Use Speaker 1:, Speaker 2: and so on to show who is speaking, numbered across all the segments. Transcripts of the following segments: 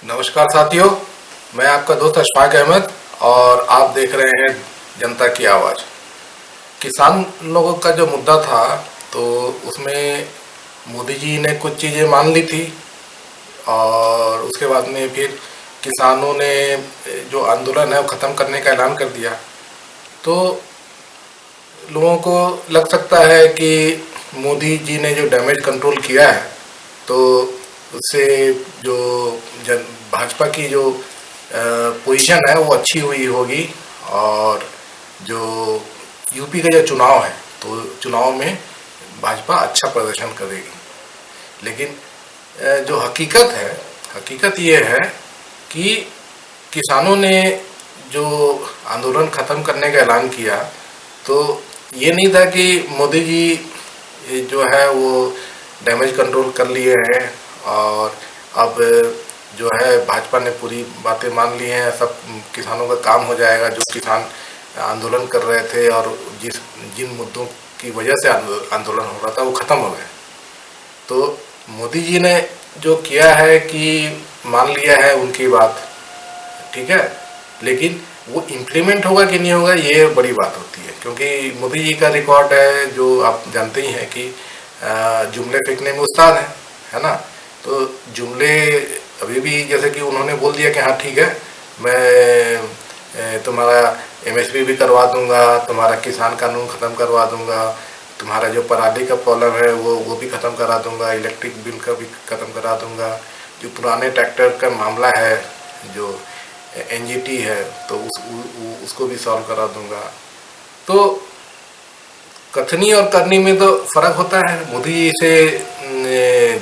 Speaker 1: नमस्कार साथियों, मैं आपका दोस्त अशफाक अहमद और आप देख रहे हैं जनता की आवाज़। किसान लोगों का जो मुद्दा था तो उसमें मोदी जी ने कुछ चीज़ें मान ली थी और उसके बाद में फिर किसानों ने जो आंदोलन है वो ख़त्म करने का ऐलान कर दिया। तो लोगों को लग सकता है कि मोदी जी ने जो डैमेज कंट्रोल किया है तो उससे जो जन भाजपा की जो पोजीशन है वो अच्छी हुई होगी और जो यूपी का जो चुनाव है तो चुनाव में भाजपा अच्छा प्रदर्शन करेगी। लेकिन जो हकीकत ये है कि किसानों ने जो आंदोलन ख़त्म करने का ऐलान किया तो ये नहीं था कि मोदी जी जो है वो डैमेज कंट्रोल कर लिए हैं और अब जो है भाजपा ने पूरी बातें मान ली हैं, सब किसानों का काम हो जाएगा। जो किसान आंदोलन कर रहे थे और जिन मुद्दों की वजह से आंदोलन हो रहा था वो ख़त्म हो गए। तो मोदी जी ने जो किया है कि मान लिया है उनकी बात, ठीक है, लेकिन वो इम्प्लीमेंट होगा कि नहीं होगा ये बड़ी बात होती है। क्योंकि मोदी जी का रिकॉर्ड है जो आप जानते ही हैं कि जुमले फेंकने में उस्ताद है ना। तो जुमले अभी भी जैसे कि उन्होंने बोल दिया कि हाँ ठीक है, मैं तुम्हारा एमएसपी भी करवा दूंगा, तुम्हारा किसान कानून ख़त्म करवा दूंगा, तुम्हारा जो पराली का प्रॉब्लम है वो भी ख़त्म करा दूंगा, इलेक्ट्रिक बिल का भी ख़त्म करा दूंगा, जो पुराने ट्रैक्टर का मामला है जो एनजीटी है तो उसको भी सॉल्व करा दूंगा। तो कथनी और करनी में तो फर्क होता है। मोदी जी से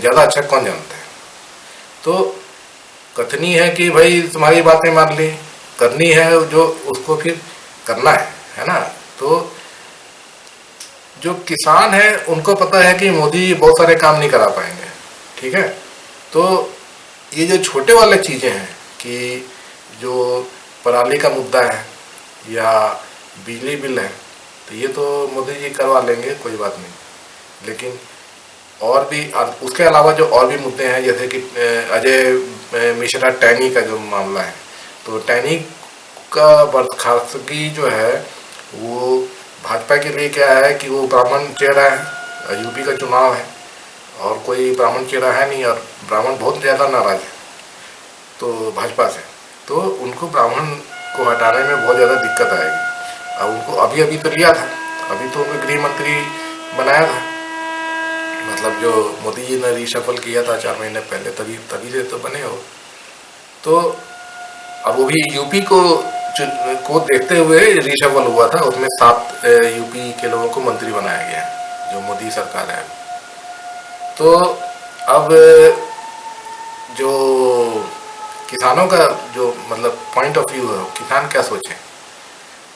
Speaker 1: ज़्यादा अच्छा कौन जानता है। तो कथनी है कि भाई तुम्हारी बातें मान ली, करनी है जो उसको फिर करना है ना। तो जो किसान है उनको पता है कि मोदी बहुत सारे काम नहीं करा पाएंगे, ठीक है। तो ये जो छोटे वाले चीज़ें हैं कि जो पराली का मुद्दा है या बिजली बिल है तो ये तो मोदी जी करवा लेंगे, कोई बात नहीं। लेकिन और भी उसके अलावा जो और भी मुद्दे हैं जैसे कि अजय मिश्रा टैनी का जो मामला है तो टैनी का बर्खास्तगी जो है वो भाजपा के लिए क्या है कि वो ब्राह्मण चेहरा है, यूपी का चुनाव है और कोई ब्राह्मण चेहरा है नहीं और ब्राह्मण बहुत ज़्यादा नाराज है तो भाजपा से, तो उनको ब्राह्मण को हटाने में बहुत ज़्यादा दिक्कत आएगी। अब उनको अभी अभी तो लिया था, अभी तो उनको गृह मंत्री बनाया था, मतलब जो मोदी जी ने रिशफल किया था 4 महीने पहले, तभी से तो बने हो। तो अब वो भी यूपी को देखते हुए रिशफल हुआ था, उसमें 7 यूपी के लोगों को मंत्री बनाया गया जो मोदी सरकार है। तो अब जो किसानों का जो मतलब पॉइंट ऑफ व्यू है, किसान क्या सोचे,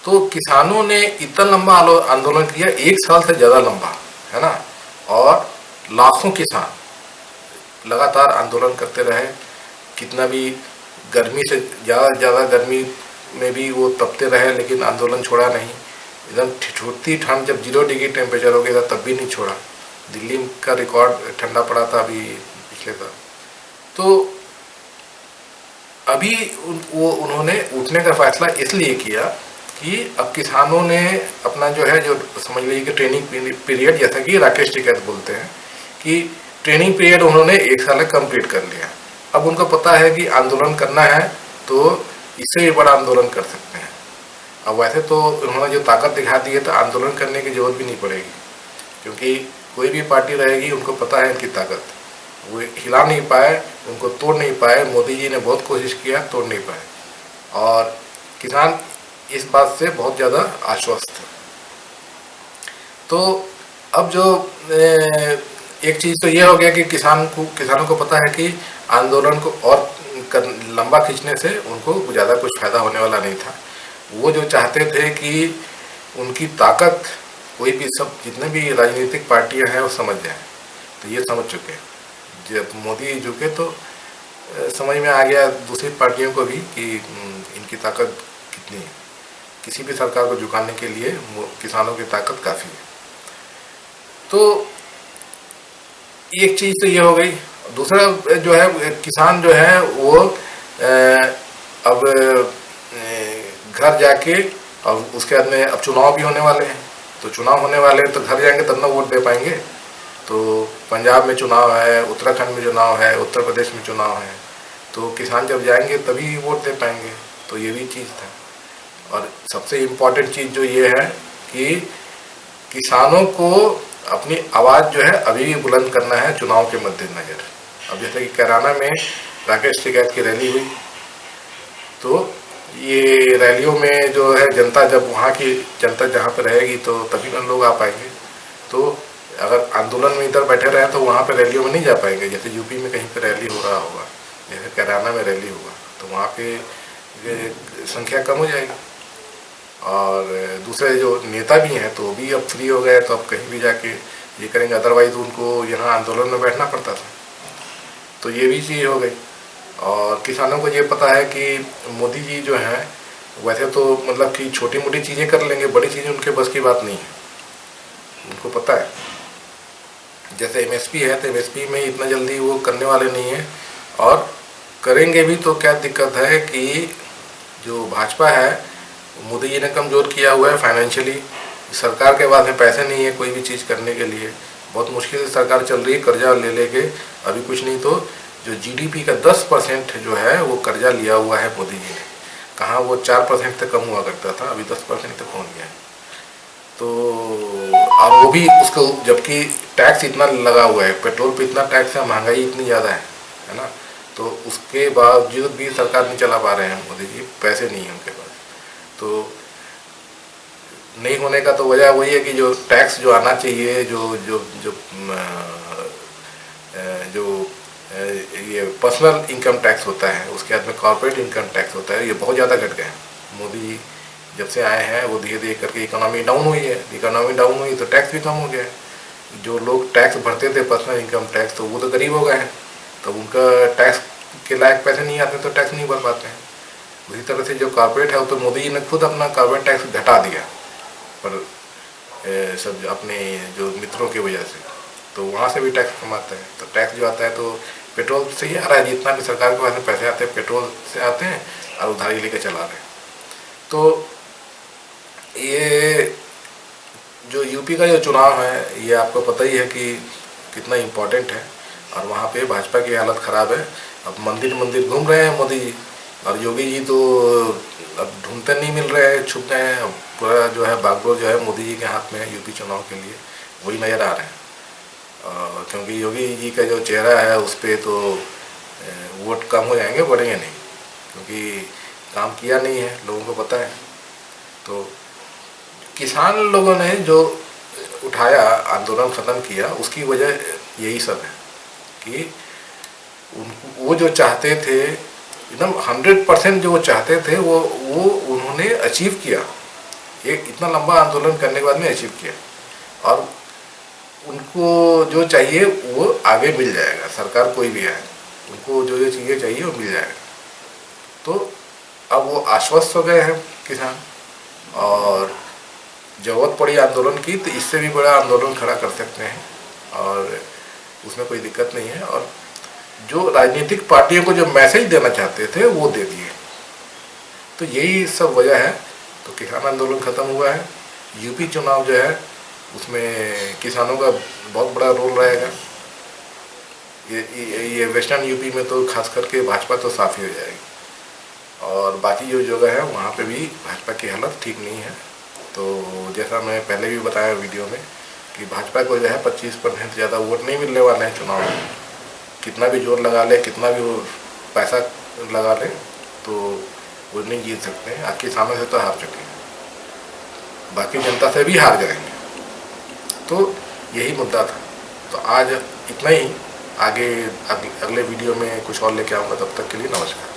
Speaker 1: तो किसानों ने इतना लंबा आंदोलन किया, 1 साल से ज़्यादा लंबा, है ना। और लाखों किसान लगातार आंदोलन करते रहे, कितना भी गर्मी से ज़्यादा गर्मी में भी वो तपते रहे लेकिन आंदोलन छोड़ा नहीं। एकदम ठिठुरती ठंड जब 0 डिग्री टेम्परेचर हो गया तब भी नहीं छोड़ा। दिल्ली का रिकॉर्ड ठंडा पड़ा था अभी पिछले साल। तो अभी उन्होंने उठने का फैसला इसलिए किया कि अब किसानों ने अपना जो है जो समझ लीजिए कि ट्रेनिंग पीरियड, जैसा कि राकेश टिकैत बोलते हैं कि ट्रेनिंग पीरियड उन्होंने 1 साल कंप्लीट कर लिया। अब उनको पता है कि आंदोलन करना है तो इससे भी बड़ा आंदोलन कर सकते हैं। अब वैसे तो उन्होंने जो ताकत दिखा दी है तो आंदोलन करने की जरूरत भी नहीं पड़ेगी, क्योंकि कोई भी पार्टी रहेगी उनको पता है इनकी ताकत, वो हिला नहीं पाए, उनको तोड़ नहीं पाए। मोदी जी ने बहुत कोशिश किया, तोड़ नहीं पाए और किसान इस बात से बहुत ज़्यादा आश्वस्त है। तो अब जो एक चीज़ तो ये हो गया कि किसानों को पता है कि आंदोलन को और लंबा खींचने से उनको ज़्यादा कुछ फायदा होने वाला नहीं था। वो जो चाहते थे कि उनकी ताकत कोई भी सब जितने भी राजनीतिक पार्टियां हैं वो समझ जाए, तो ये समझ चुके। जब मोदी झुके तो समझ में आ गया दूसरी पार्टियों को भी कि इनकी ताकत कितनी है। किसी भी सरकार को झुकाने के लिए किसानों की ताकत काफ़ी है। तो एक चीज़ तो ये हो गई। दूसरा जो है किसान जो है वो अब घर जाके, और उसके बाद में अब चुनाव भी होने वाले हैं, तो चुनाव होने वाले हैं तो घर जाएंगे तब ना वोट दे पाएंगे। तो पंजाब में चुनाव है, उत्तराखंड में चुनाव है, उत्तर प्रदेश में चुनाव है, तो किसान जब जाएंगे तभी वोट दे पाएंगे। तो ये भी चीज़ था। और सबसे इम्पोर्टेंट चीज़ जो ये है कि किसानों को अपनी आवाज़ जो है अभी भी बुलंद करना है चुनाव के मद्देनजर। अब जैसे कि कैराना में राकेश टिकैत की रैली हुई, तो ये रैलियों में जो है जनता, जब वहाँ की जनता जहाँ पर रहेगी तो तभी ना लोग आ पाएंगे। तो अगर आंदोलन में इधर बैठे रहे तो वहाँ पे रैलियों में नहीं जा पाएंगे। जैसे यूपी में कहीं पे रैली हो रहा होगा, जैसे कैराना में रैली हुआ, तो वहाँ पे संख्या कम हो जाएगी। और दूसरे जो नेता भी हैं तो भी अब फ्री हो गए, तो अब कहीं भी जाके ये करेंगे, अदरवाइज उनको यहाँ आंदोलन में बैठना पड़ता था। तो ये भी चीज़ हो गई। और किसानों को ये पता है कि मोदी जी जो हैं वैसे तो मतलब कि छोटी मोटी चीज़ें कर लेंगे, बड़ी चीज़ें उनके बस की बात नहीं है, उनको पता है। जैसे एमएसपी है तो एमएसपी में इतना जल्दी वो करने वाले नहीं है, और करेंगे भी तो क्या दिक्कत है कि जो भाजपा है मोदी जी ने कमज़ोर किया हुआ है फाइनेंशियली। सरकार के पास में पैसे नहीं है कोई भी चीज़ करने के लिए, बहुत मुश्किल से सरकार चल रही है, कर्जा ले लेके। अभी कुछ नहीं तो जो जीडीपी का 10% जो है वो कर्जा लिया हुआ है मोदी जी ने। कहाँ वो 4% तक कम हुआ करता था, अभी 10% तक पहुँच गया है। तो अब वो भी उसको, जबकि टैक्स इतना लगा हुआ है, पेट्रोल पे इतना टैक्स है, महंगाई इतनी ज़्यादा है ना, तो उसके बावजूद भी सरकार नहीं चला पा रहे हैं मोदी जी, पैसे नहीं है उनके पास। तो नहीं होने का तो वजह वही है कि जो टैक्स जो आना चाहिए, जो जो जो जो ये पर्सनल इनकम टैक्स होता है, उसके बाद में कॉर्पोरेट इनकम टैक्स होता है, ये बहुत ज़्यादा घट गए। मोदी जी जब से आए हैं वो धीरे धीरे करके इकोनॉमी डाउन हुई है, इकोनॉमी डाउन हुई तो टैक्स भी कम हो गया। जो लोग टैक्स भरते थे पर्सनल इनकम टैक्स, तो वो तो गरीब हो गए हैं, तो उनका टैक्स के लायक पैसे नहीं आते तो टैक्स नहीं भर पाते हैं। उसी तरह से जो कॉर्पोरेट है वो तो मोदी जी ने खुद अपना कॉर्पोरेट टैक्स घटा दिया, पर सब अपने जो मित्रों की वजह से, तो वहाँ से भी टैक्स कमाते हैं। तो टैक्स जो आता है तो पेट्रोल से ही आ रहा है, जितना भी सरकार के पास में पैसे आते हैं पेट्रोल से आते हैं, और उधारी लेके चला रहे हैं। तो ये जो यूपी का जो चुनाव है ये आपको पता ही है कि कितना इम्पोर्टेंट है, और वहाँ पे भाजपा की हालत ख़राब है। अब मंदिर मंदिर घूम रहे हैं मोदी जी, और योगी जी तो अब ढूंढते नहीं मिल रहे हैं, छुप गए हैं। पूरा जो है बागडोर जो है मोदी जी के हाथ में है यूपी चुनाव के लिए, वही नज़र आ रहे हैं। क्योंकि योगी जी का जो चेहरा है उस पर तो वोट कम हो जाएंगे, बढ़ेंगे नहीं, क्योंकि काम किया नहीं है, लोगों को पता है। तो किसान लोगों ने जो उठाया, आंदोलन ख़त्म किया, उसकी वजह यही सब है कि वो जो चाहते थे एकदम 100% जो वो चाहते थे वो उन्होंने अचीव किया। एक इतना लंबा आंदोलन करने के बाद में अचीव किया, और उनको जो चाहिए वो आगे मिल जाएगा। सरकार कोई भी आए, उनको जो जो चीज़ें चाहिए वो मिल जाएगा। तो अब वो आश्वस्त हो गए हैं किसान, और ज़रूरत पड़ी आंदोलन की तो इससे भी बड़ा आंदोलन खड़ा कर सकते हैं, और उसमें कोई दिक्कत नहीं है। और जो राजनीतिक पार्टियों को जो मैसेज देना चाहते थे वो दे दिए। तो यही सब वजह है। तो किसान आंदोलन ख़त्म हुआ है। यूपी चुनाव जो है उसमें किसानों का बहुत बड़ा रोल रहेगा। ये वेस्टर्न यूपी में तो खास करके भाजपा तो साफ ही हो जाएगी, और बाकी जो जगह है वहाँ पे भी भाजपा की हालत ठीक नहीं है। तो जैसा मैं पहले भी बताया वीडियो में कि भाजपा को जो है 25% से ज़्यादा वोट नहीं मिलने वाले हैं चुनाव में। कितना भी जोर लगा ले, कितना भी वो पैसा लगा ले, तो वो नहीं जीत सकते हैं। आज किसानों से तो हार चुके हैं, बाकी जनता से भी हार जाएंगे। तो यही मुद्दा था। तो आज इतना ही। आगे अगले वीडियो में कुछ और लेके आऊँगा। तब तक के लिए नमस्कार।